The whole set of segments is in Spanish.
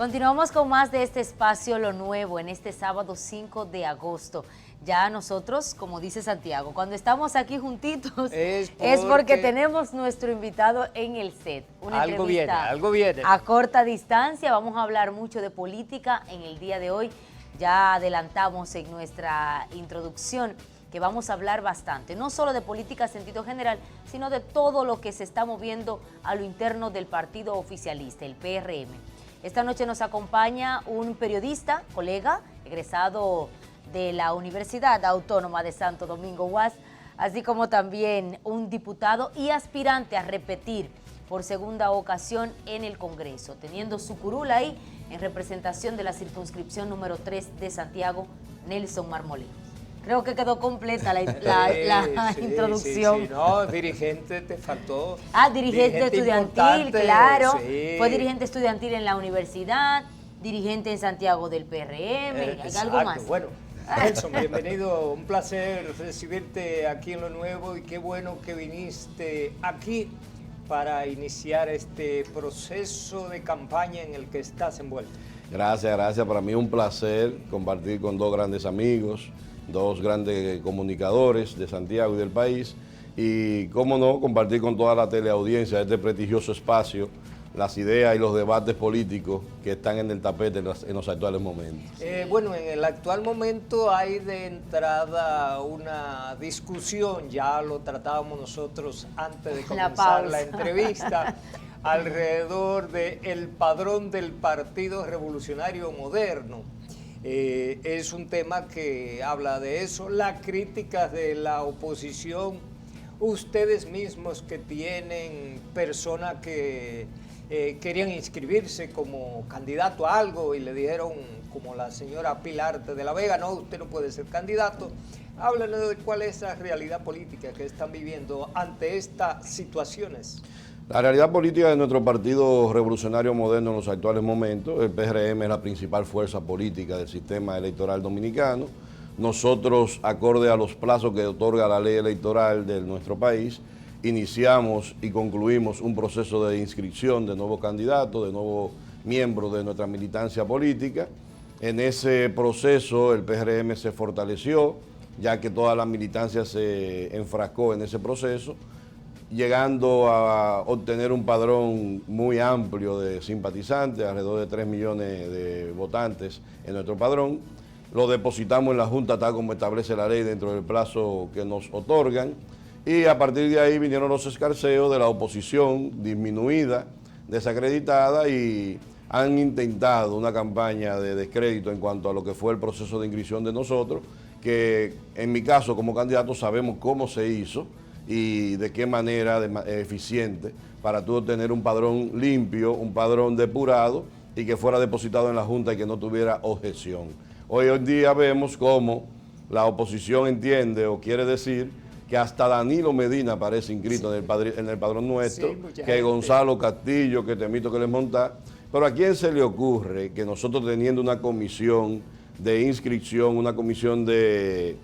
Continuamos con más de este espacio Lo Nuevo en este sábado 5 de agosto. Ya nosotros, como dice Santiago, cuando estamos aquí juntitos es porque tenemos nuestro invitado en el set. Una entrevista algo viene. A corta distancia, vamos a hablar mucho de política en el día de hoy. Ya adelantamos en nuestra introducción que vamos a hablar bastante, no solo de política en sentido general, sino de todo lo que se está moviendo a lo interno del partido oficialista, el PRM. Esta noche nos acompaña un periodista, colega, egresado de la Universidad Autónoma de Santo Domingo UAS, así como también un diputado y aspirante a repetir por segunda ocasión en el Congreso, teniendo su curul ahí en representación de la circunscripción número 3 de Santiago, Nelson Marmolejo. Creo que quedó completa la introducción. Sí. No, dirigente te faltó. Dirigente estudiantil, claro. Sí. Fue dirigente estudiantil en la universidad, dirigente en Santiago del PRM, algo más. Bueno, Nelson, bienvenido. Un placer recibirte aquí en Lo Nuevo y qué bueno que viniste aquí para iniciar este proceso de campaña en el que estás envuelto. Gracias. Para mí es un placer compartir con dos grandes amigos, dos grandes comunicadores de Santiago y del país y, cómo no, compartir con toda la teleaudiencia este prestigioso espacio, las ideas y los debates políticos que están en el tapete en los actuales momentos. Bueno, en el actual momento hay de entrada una discusión, ya lo tratábamos nosotros antes de comenzar la entrevista, alrededor del padrón del Partido Revolucionario Moderno. Es un tema que habla de eso, las críticas de la oposición, ustedes mismos que tienen personas que querían inscribirse como candidato a algo y le dijeron, como la señora Pilar de la Vega, no, usted no puede ser candidato. Háblanos de cuál es la realidad política que están viviendo ante estas situaciones. La realidad política de nuestro Partido Revolucionario Moderno en los actuales momentos, el PRM es la principal fuerza política del sistema electoral dominicano. Nosotros, acorde a los plazos que otorga la ley electoral de nuestro país, iniciamos y concluimos un proceso de inscripción de nuevos candidatos, de nuevos miembros de nuestra militancia política. En ese proceso el PRM se fortaleció, ya que toda la militancia se enfrascó en ese proceso, llegando a obtener un padrón muy amplio de simpatizantes, alrededor de 3 millones de votantes en nuestro padrón. Lo depositamos en la Junta tal como establece la ley dentro del plazo que nos otorgan y a partir de ahí vinieron los escarceos de la oposición disminuida, desacreditada, y han intentado una campaña de descrédito en cuanto a lo que fue el proceso de inscripción de nosotros, que en mi caso como candidato sabemos cómo se hizo y de qué manera eficiente para tú obtener un padrón limpio, un padrón depurado y que fuera depositado en la Junta y que no tuviera objeción. Hoy en día vemos cómo la oposición entiende o quiere decir que hasta Danilo Medina aparece inscrito en el padrón nuestro, que Gonzalo Castillo, que Temito que les monta. Pero ¿a quién se le ocurre que nosotros, teniendo una comisión de inscripción, una comisión de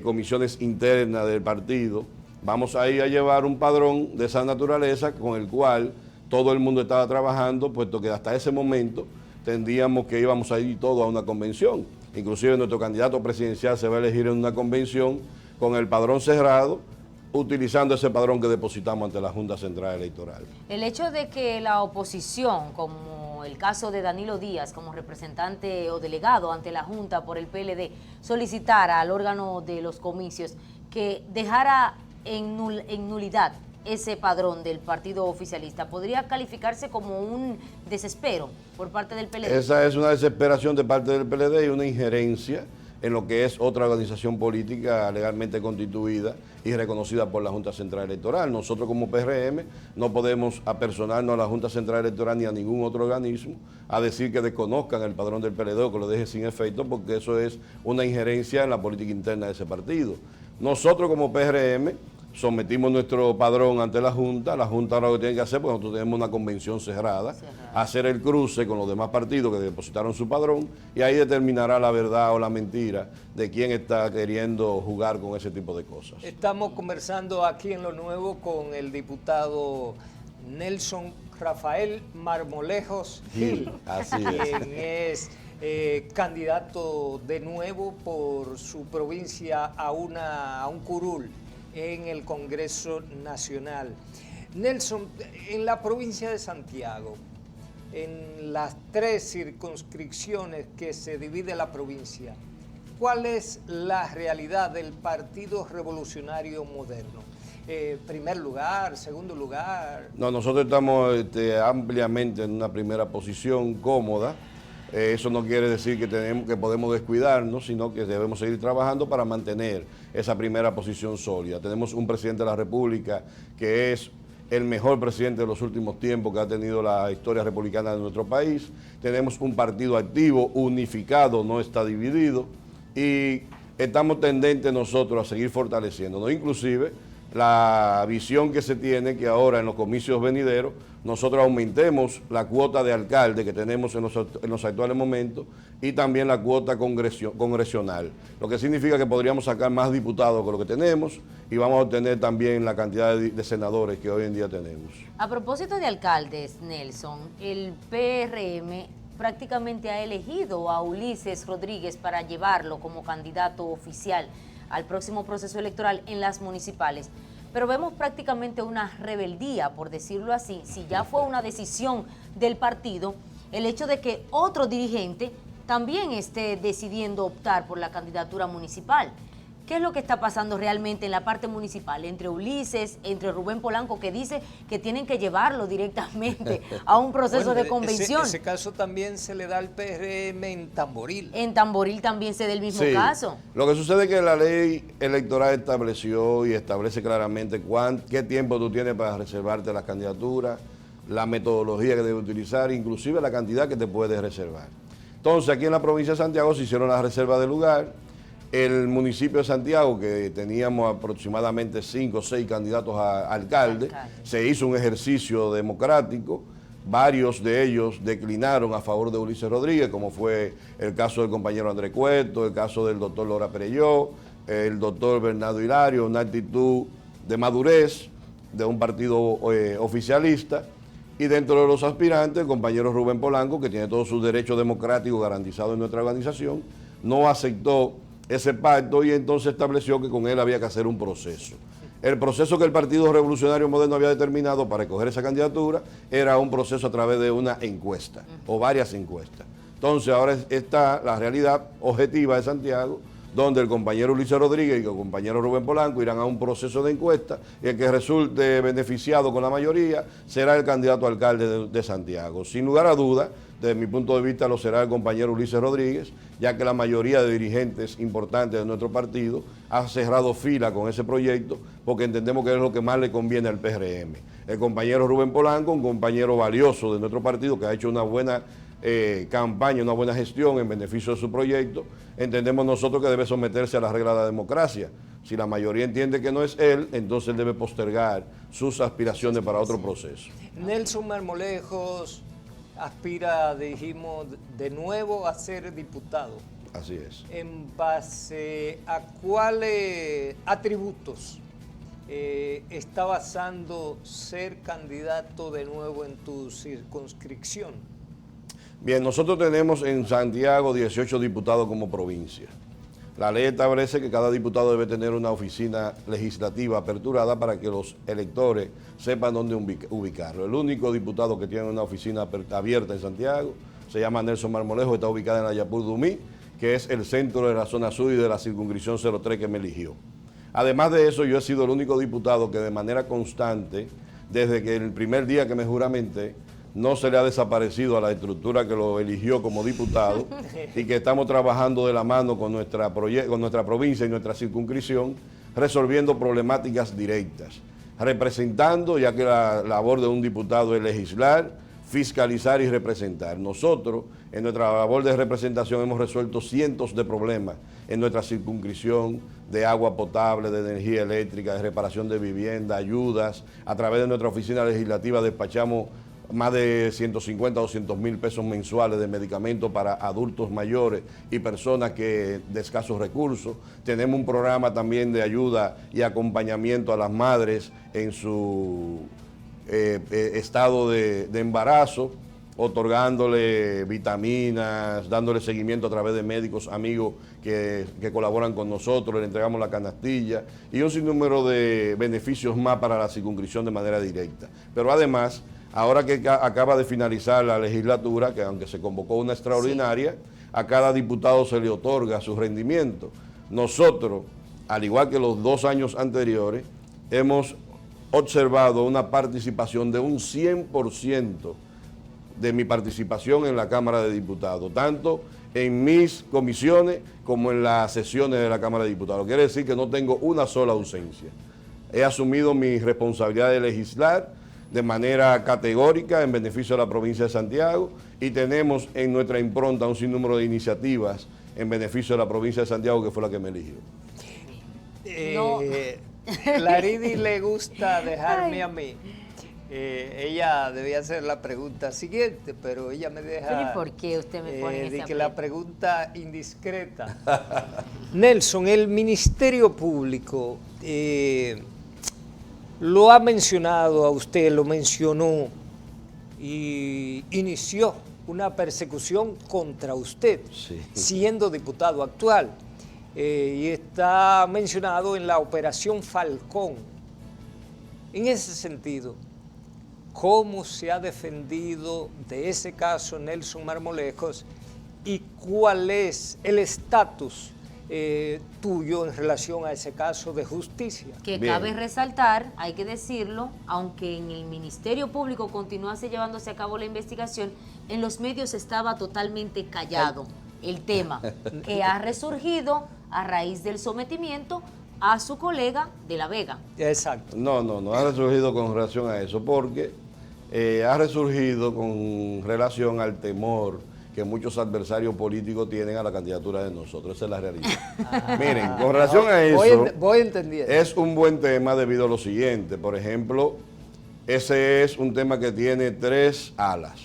comisiones internas del partido, vamos a ir a llevar un padrón de esa naturaleza con el cual todo el mundo estaba trabajando, puesto que hasta ese momento tendríamos que íbamos a ir todos a una convención? Inclusive nuestro candidato presidencial se va a elegir en una convención con el padrón cerrado, utilizando ese padrón que depositamos ante la Junta Central Electoral. El hecho de que la oposición, como el caso de Danilo Díaz, como representante o delegado ante la Junta por el PLD, solicitara al órgano de los comicios que dejara en nulidad ese padrón del partido oficialista, ¿podría calificarse como un desespero por parte del PLD? Esa es una desesperación de parte del PLD y una injerencia en lo que es otra organización política legalmente constituida y reconocida por la Junta Central Electoral. Nosotros como PRM no podemos apersonarnos a la Junta Central Electoral ni a ningún otro organismo a decir que desconozcan el padrón del PLD o que lo deje sin efecto, porque eso es una injerencia en la política interna de ese partido. Nosotros como PRM sometimos nuestro padrón ante la Junta ahora lo que tiene que hacer, porque nosotros tenemos una convención cerrada, hacer el cruce con los demás partidos que depositaron su padrón y ahí determinará la verdad o la mentira de quién está queriendo jugar con ese tipo de cosas. Estamos conversando aquí en Lo Nuevo con el diputado Nelson Rafael Marmolejos Gil, Así quien es candidato de nuevo por su provincia a un curul en el Congreso Nacional. Nelson, en la provincia de Santiago, en las 3 circunscripciones que se divide la provincia, ¿cuál es la realidad del Partido Revolucionario Moderno? ¿Primer lugar, segundo lugar? No, nosotros estamos ampliamente en una primera posición cómoda. Eso no quiere decir que podemos descuidarnos, sino que debemos seguir trabajando para mantener esa primera posición sólida. Tenemos un presidente de la República que es el mejor presidente de los últimos tiempos que ha tenido la historia republicana de nuestro país. Tenemos un partido activo, unificado, no está dividido, y estamos tendentes nosotros a seguir fortaleciéndonos. Inclusive, la visión que se tiene que ahora en los comicios venideros nosotros aumentemos la cuota de alcalde que tenemos en los actuales momentos y también la cuota congresional, lo que significa que podríamos sacar más diputados que lo que tenemos y vamos a obtener también la cantidad de senadores que hoy en día tenemos. A propósito de alcaldes, Nelson, el PRM prácticamente ha elegido a Ulises Rodríguez para llevarlo como candidato oficial al próximo proceso electoral en las municipales. Pero vemos prácticamente una rebeldía, por decirlo así, si ya fue una decisión del partido, el hecho de que otro dirigente también esté decidiendo optar por la candidatura municipal. ¿Qué es lo que está pasando realmente en la parte municipal entre Ulises, entre Rubén Polanco, que dice que tienen que llevarlo directamente a un proceso de convención? Ese caso también se le da al PRM en Tamboril. En Tamboril también se da el mismo caso. Lo que sucede es que la ley electoral estableció y establece claramente qué tiempo tú tienes para reservarte las candidaturas, la metodología que debes utilizar, inclusive la cantidad que te puedes reservar. Entonces, aquí en la provincia de Santiago se hicieron las reservas de lugar. El municipio de Santiago, que teníamos aproximadamente 5 o 6 candidatos a alcalde, se hizo un ejercicio democrático. Varios de ellos declinaron a favor de Ulises Rodríguez, como fue el caso del compañero Andrés Cueto, el caso del doctor Lora Perelló, el doctor Bernardo Hilario, una actitud de madurez de un partido oficialista. Y dentro de los aspirantes, el compañero Rubén Polanco, que tiene todos sus derechos democráticos garantizados en nuestra organización, no aceptó ese pacto y entonces estableció que con él había que hacer un proceso. El proceso que el Partido Revolucionario Moderno había determinado para escoger esa candidatura era un proceso a través de una encuesta o varias encuestas. Entonces ahora está la realidad objetiva de Santiago, donde el compañero Ulises Rodríguez y el compañero Rubén Polanco irán a un proceso de encuesta y el que resulte beneficiado con la mayoría será el candidato a alcalde de Santiago. Sin lugar a duda, desde mi punto de vista lo será el compañero Ulises Rodríguez, ya que la mayoría de dirigentes importantes de nuestro partido ha cerrado fila con ese proyecto porque entendemos que es lo que más le conviene al PRM. El compañero Rubén Polanco, un compañero valioso de nuestro partido que ha hecho una buena campaña, una buena gestión en beneficio de su proyecto, entendemos nosotros que debe someterse a las reglas de la democracia. Si la mayoría entiende que no es él, entonces él debe postergar sus aspiraciones para otro proceso. Nelson Marmolejos aspira, dijimos, de nuevo a ser diputado. Así es. ¿En base a cuáles atributos está basando ser candidato de nuevo en tu circunscripción? Bien, nosotros tenemos en Santiago 18 diputados como provincia. La ley establece que cada diputado debe tener una oficina legislativa aperturada para que los electores sepan dónde ubicarlo. El único diputado que tiene una oficina abierta en Santiago se llama Nelson Marmolejos, está ubicada en Ayapur Dumí, que es el centro de la zona sur y de la circunscripción 03 que me eligió. Además de eso, yo he sido el único diputado que de manera constante, desde que el primer día que me juramenté, no se le ha desaparecido a la estructura que lo eligió como diputado y que estamos trabajando de la mano con nuestra provincia y nuestra circunscripción, resolviendo problemáticas directas, representando, ya que la labor de un diputado es legislar, fiscalizar y representar. Nosotros, en nuestra labor de representación, hemos resuelto cientos de problemas en nuestra circunscripción, de agua potable, de energía eléctrica, de reparación de vivienda, ayudas. A través de nuestra oficina legislativa despachamos más de 150 o 200 mil pesos mensuales de medicamentos para adultos mayores y personas de escasos recursos. Tenemos un programa también de ayuda y acompañamiento a las madres en su estado de embarazo, otorgándole vitaminas, dándole seguimiento a través de médicos amigos que colaboran con nosotros, le entregamos la canastilla y un sinnúmero de beneficios más para la circunscripción de manera directa. Pero además, ahora que acaba de finalizar la legislatura, que aunque se convocó una extraordinaria, sí, a cada diputado se le otorga su rendimiento. Nosotros, al igual que los 2 años anteriores, hemos observado una participación de un 100% de mi participación en la Cámara de Diputados, tanto en mis comisiones como en las sesiones de la Cámara de Diputados. Quiere decir que no tengo una sola ausencia. He asumido mi responsabilidad de legislar de manera categórica en beneficio de la provincia de Santiago y tenemos en nuestra impronta un sinnúmero de iniciativas en beneficio de la provincia de Santiago, que fue la que me eligió. Laridi le gusta dejarme a mí. Ella debía hacer la pregunta siguiente, pero ella me deja... ¿Pero y por qué usted me pone esa la pregunta indiscreta. Nelson, el Ministerio Público lo ha mencionado a usted, lo mencionó y inició una persecución contra usted, sí, siendo diputado actual. Y está mencionado en la Operación Falcón. En ese sentido, ¿cómo se ha defendido de ese caso Nelson Marmolejos y cuál es el estatus tuyo en relación a ese caso de justicia? Que bien, cabe resaltar, hay que decirlo, aunque en el Ministerio Público continuase llevándose a cabo la investigación, en los medios estaba totalmente callado el tema, que ha resurgido a raíz del sometimiento a su colega de La Vega. Exacto. No ha resurgido con relación a eso, porque ha resurgido con relación al temor que muchos adversarios políticos tienen a la candidatura de nosotros. Esa es la realidad. Miren, con relación a eso, voy entendiendo. Es un buen tema debido a lo siguiente. Por ejemplo, ese es un tema que tiene 3 alas.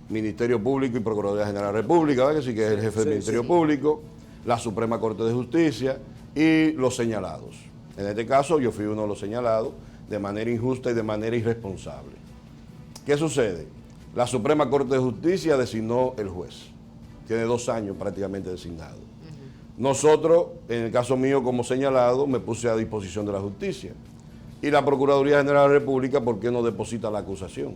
Ministerio Público y Procuraduría General de la República, ¿verdad? Que sí, que es el jefe del Ministerio Público, la Suprema Corte de Justicia y los señalados. En este caso, yo fui uno de los señalados de manera injusta y de manera irresponsable. ¿Qué sucede? La Suprema Corte de Justicia designó el juez. Tiene 2 años prácticamente designado. Nosotros, en el caso mío como señalado, me puse a disposición de la justicia. Y la Procuraduría General de la República, ¿por qué no deposita la acusación?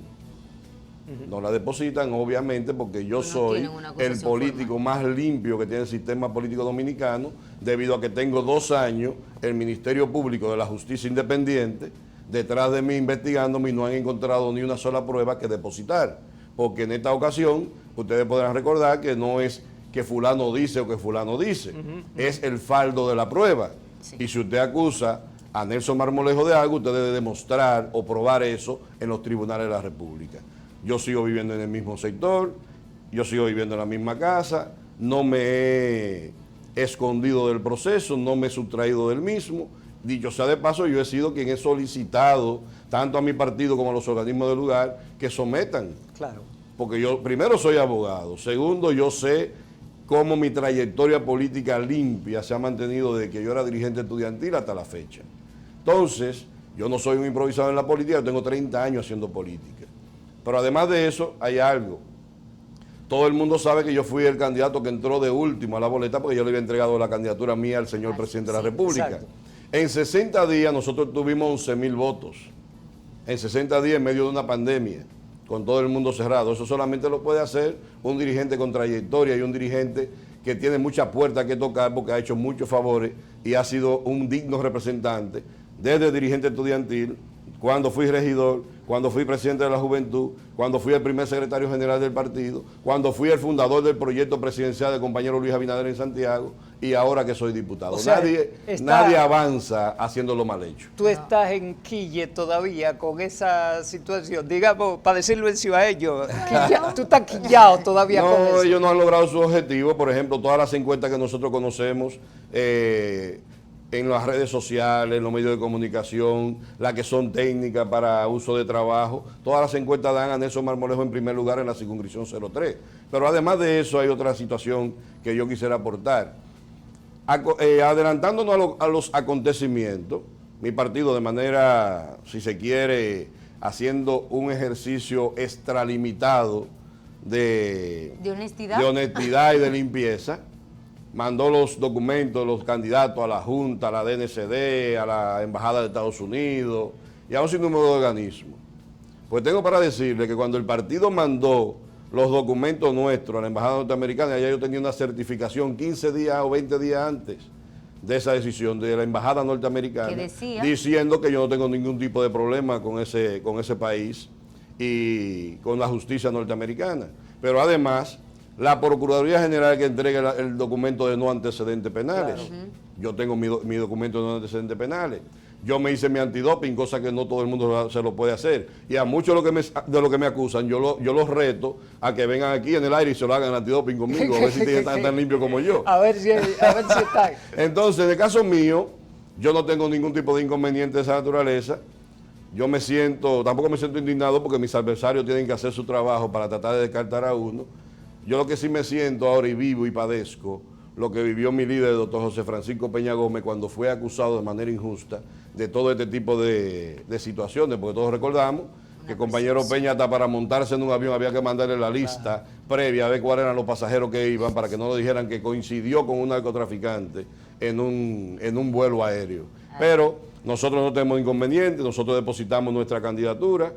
No la depositan, obviamente, porque yo soy el político más limpio que tiene el sistema político dominicano, debido a que tengo 2 años el Ministerio Público de la Justicia Independiente detrás de mí investigándome y no han encontrado ni una sola prueba que depositar. Porque en esta ocasión, ustedes podrán recordar que no es que fulano dice o que fulano dice, es el faldo de la prueba. Sí. Y si usted acusa a Nelson Marmolejo de algo, usted debe demostrar o probar eso en los tribunales de la República. Yo sigo viviendo en el mismo sector, yo sigo viviendo en la misma casa, no me he escondido del proceso, no me he sustraído del mismo. Dicho sea de paso, yo he sido quien he solicitado, tanto a mi partido como a los organismos del lugar, que sometan. Claro. Porque yo, primero, soy abogado. Segundo, yo sé cómo mi trayectoria política limpia se ha mantenido desde que yo era dirigente estudiantil hasta la fecha. Entonces, yo no soy un improvisado en la política, yo tengo 30 años haciendo política. Pero además de eso, hay algo. Todo el mundo sabe que yo fui el candidato que entró de último a la boleta porque yo le había entregado la candidatura mía al señor presidente de la República. Exacto. En 60 días nosotros tuvimos 11,000 votos. En 60 días en medio de una pandemia, con todo el mundo cerrado. Eso solamente lo puede hacer un dirigente con trayectoria y un dirigente que tiene muchas puertas que tocar porque ha hecho muchos favores y ha sido un digno representante desde dirigente estudiantil, cuando fui regidor, cuando fui presidente de la Juventud, cuando fui el primer secretario general del partido, cuando fui el fundador del proyecto presidencial del compañero Luis Abinader en Santiago y ahora que soy diputado. O sea, nadie avanza haciéndolo mal hecho. Tú estás en quille todavía con esa situación, digamos, para decirlo en cibaeño, tú estás quillado todavía con eso. No, ellos no han logrado su objetivo. Por ejemplo, todas las encuestas que nosotros conocemos, en las redes sociales, en los medios de comunicación, las que son técnicas para uso de trabajo, todas las encuestas dan a Nelson Marmolejo en primer lugar en la circunscripción 03. Pero además de eso hay otra situación que yo quisiera aportar. Adelantándonos a los acontecimientos, mi partido de manera, si se quiere, haciendo un ejercicio extralimitado de honestidad y de limpieza, mandó los documentos, los candidatos a la Junta, a la DNCD, a la Embajada de Estados Unidos y a un sinnúmero de organismos. Pues tengo para decirle que cuando el partido mandó los documentos nuestros a la Embajada Norteamericana, ya yo tenía una certificación 15 días o 20 días antes de esa decisión de la Embajada Norteamericana, diciendo que yo no tengo ningún tipo de problema con ese país y con la justicia norteamericana. Pero además, la Procuraduría General que entrega el documento de no antecedentes penales. Claro. Yo tengo mi documento de no antecedentes penales. Yo me hice mi antidoping, cosa que no todo el mundo se lo puede hacer. Y a muchos de lo que me acusan, yo los reto a que vengan aquí en el aire y se lo hagan el antidoping conmigo, a ver si están tan limpios como yo. A ver si están. Entonces, en el caso mío, yo no tengo ningún tipo de inconveniente de esa naturaleza. Yo tampoco me siento indignado porque mis adversarios tienen que hacer su trabajo para tratar de descartar a uno. Yo lo que sí me siento ahora y vivo y padezco lo que vivió mi líder, el doctor José Francisco Peña Gómez, cuando fue acusado de manera injusta de todo este tipo de situaciones, porque todos recordamos que el compañero Peña, hasta para montarse en un avión había que mandarle la lista previa a ver cuáles eran los pasajeros que iban, para que no lo dijeran que coincidió con un narcotraficante en un vuelo aéreo. Pero nosotros no tenemos inconveniente, nosotros depositamos nuestra candidatura,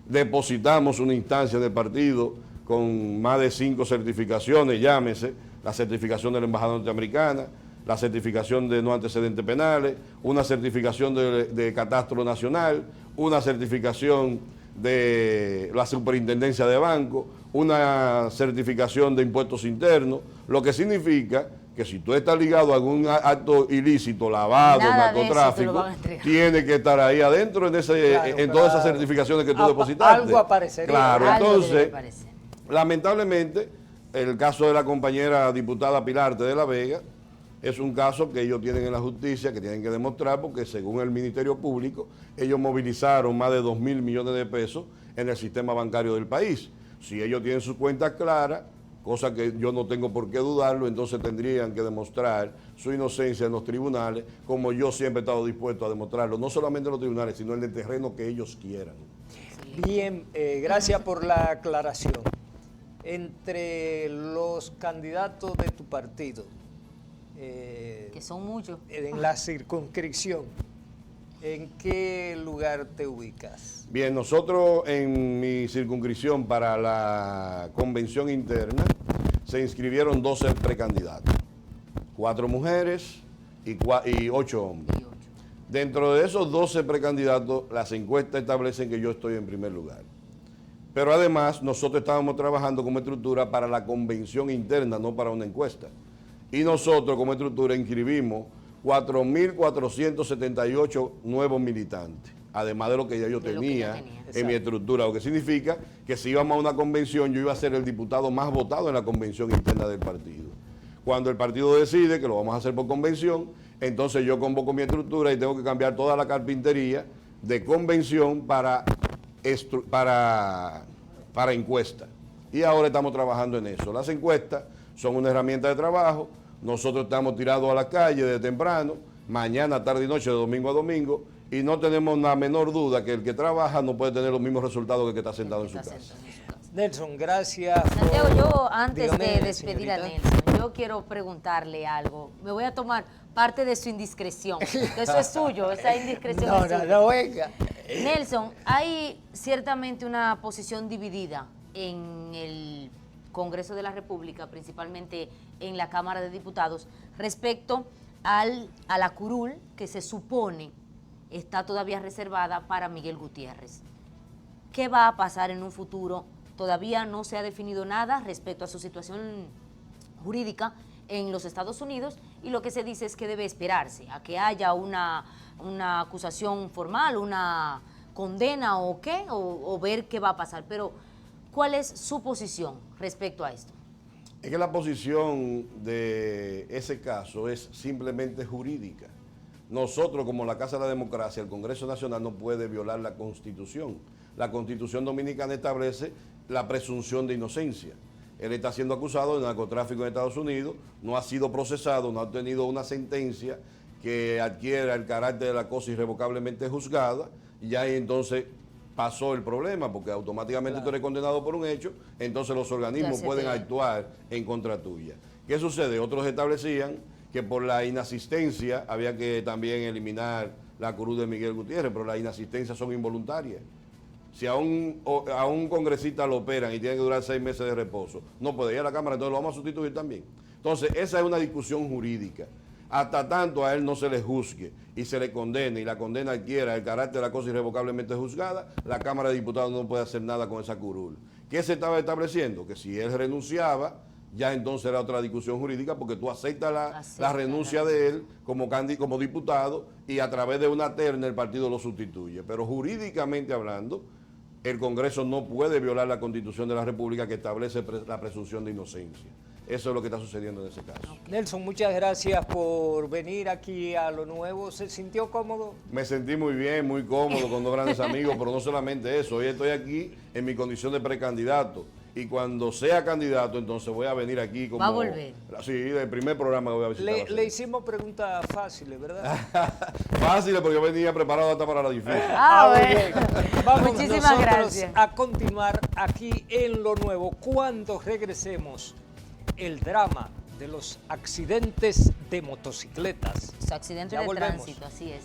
depositamos una instancia del partido con más de 5 certificaciones, llámese la certificación de la Embajada Norteamericana, la certificación de no antecedentes penales, una certificación de Catastro Nacional, una certificación de la Superintendencia de Banco, una certificación de Impuestos Internos, lo que significa que si tú estás ligado a algún acto ilícito, lavado, narcotráfico, tiene que estar ahí adentro en todas esas certificaciones que tú depositaste. Algo aparecería. Claro, entonces, lamentablemente, el caso de la compañera diputada Pilarte de la Vega es un caso que ellos tienen en la justicia, que tienen que demostrar, porque según el Ministerio Público, ellos movilizaron más de 2.000 millones de pesos en el sistema bancario del país. Si ellos tienen sus cuentas claras, cosa que yo no tengo por qué dudarlo, entonces tendrían que demostrar su inocencia en los tribunales, como yo siempre he estado dispuesto a demostrarlo, no solamente en los tribunales, sino en el terreno que ellos quieran. Bien, gracias por la aclaración. Entre los candidatos de tu partido, que son muchos, en la circunscripción, ¿en qué lugar te ubicas? Bien, nosotros en mi circunscripción para la convención interna se inscribieron 12 precandidatos, 4 mujeres y 8 hombres. Dentro de esos 12 precandidatos, las encuestas establecen que yo estoy en primer lugar. Pero además, nosotros estábamos trabajando como estructura para la convención interna, no para una encuesta. Y nosotros como estructura inscribimos 4.478 nuevos militantes, además de lo que ya yo tenía en mi estructura, lo que significa que si íbamos a una convención, yo iba a ser el diputado más votado en la convención interna del partido. Cuando el partido decide que lo vamos a hacer por convención, entonces yo convoco mi estructura y tengo que cambiar toda la carpintería de convención para encuesta. Y ahora estamos trabajando en eso. Las encuestas son una herramienta de trabajo. Nosotros estamos tirados a la calle de temprano, mañana, tarde y noche, de domingo a domingo, y no tenemos la menor duda que el que trabaja no puede tener los mismos resultados que el que está sentado en su casa. Nelson, gracias. Santiago, yo antes de despedir a Nelson, yo quiero preguntarle algo. Me voy a tomar parte de su indiscreción. Eso es suyo, esa indiscreción es suya. No, venga. Nelson, hay ciertamente una posición dividida en el Congreso de la República, principalmente en la Cámara de Diputados, respecto a la curul que se supone está todavía reservada para Miguel Gutiérrez. ¿Qué va a pasar en un futuro? Todavía no se ha definido nada respecto a su situación jurídica en los Estados Unidos y lo que se dice es que debe esperarse a que haya una acusación formal, una condena o qué, o ver qué va a pasar. Pero, ¿cuál es su posición respecto a esto? Es que la posición de ese caso es simplemente jurídica. Nosotros, como la Casa de la Democracia, el Congreso Nacional no puede violar la Constitución. La Constitución Dominicana establece la presunción de inocencia. Él está siendo acusado de narcotráfico en Estados Unidos, no ha sido procesado, no ha obtenido una sentencia que adquiera el carácter de la cosa irrevocablemente juzgada, y ya ahí entonces pasó el problema, porque automáticamente tú eres condenado por un hecho, entonces los organismos pueden actuar en contra tuya. ¿Qué sucede? Otros establecían que por la inasistencia había que también eliminar la cruz de Miguel Gutiérrez, pero las inasistencias son involuntarias. Si a un congresista lo operan y tiene que durar 6 meses de reposo, no puede ir a la Cámara, entonces lo vamos a sustituir también. Entonces, esa es una discusión jurídica. Hasta tanto a él no se le juzgue y se le condene, y la condena adquiera el carácter de la cosa irrevocablemente juzgada, la Cámara de Diputados no puede hacer nada con esa curul. ¿Qué se estaba estableciendo? Que si él renunciaba, ya entonces era otra discusión jurídica, porque tú aceptas la renuncia de él como diputado, y a través de una terna el partido lo sustituye. Pero jurídicamente hablando, el Congreso no puede violar la Constitución de la República, que establece la presunción de inocencia. Eso es lo que está sucediendo en ese caso. Nelson, muchas gracias por venir aquí a Lo Nuevo. ¿Se sintió cómodo? Me sentí muy bien, muy cómodo, con 2 grandes amigos, pero no solamente eso. Hoy estoy aquí en mi condición de precandidato. Y cuando sea candidato, entonces voy a venir aquí como... ¿Va a volver? Sí, del primer programa que voy a visitar. Le hicimos preguntas fáciles, ¿verdad? Fáciles, porque yo venía preparado hasta para la difícil. Bueno. Vamos Muchísimas gracias. a continuar aquí en Lo Nuevo. Cuando regresemos, el drama de los accidentes de motocicletas. Los accidentes de tránsito, así es.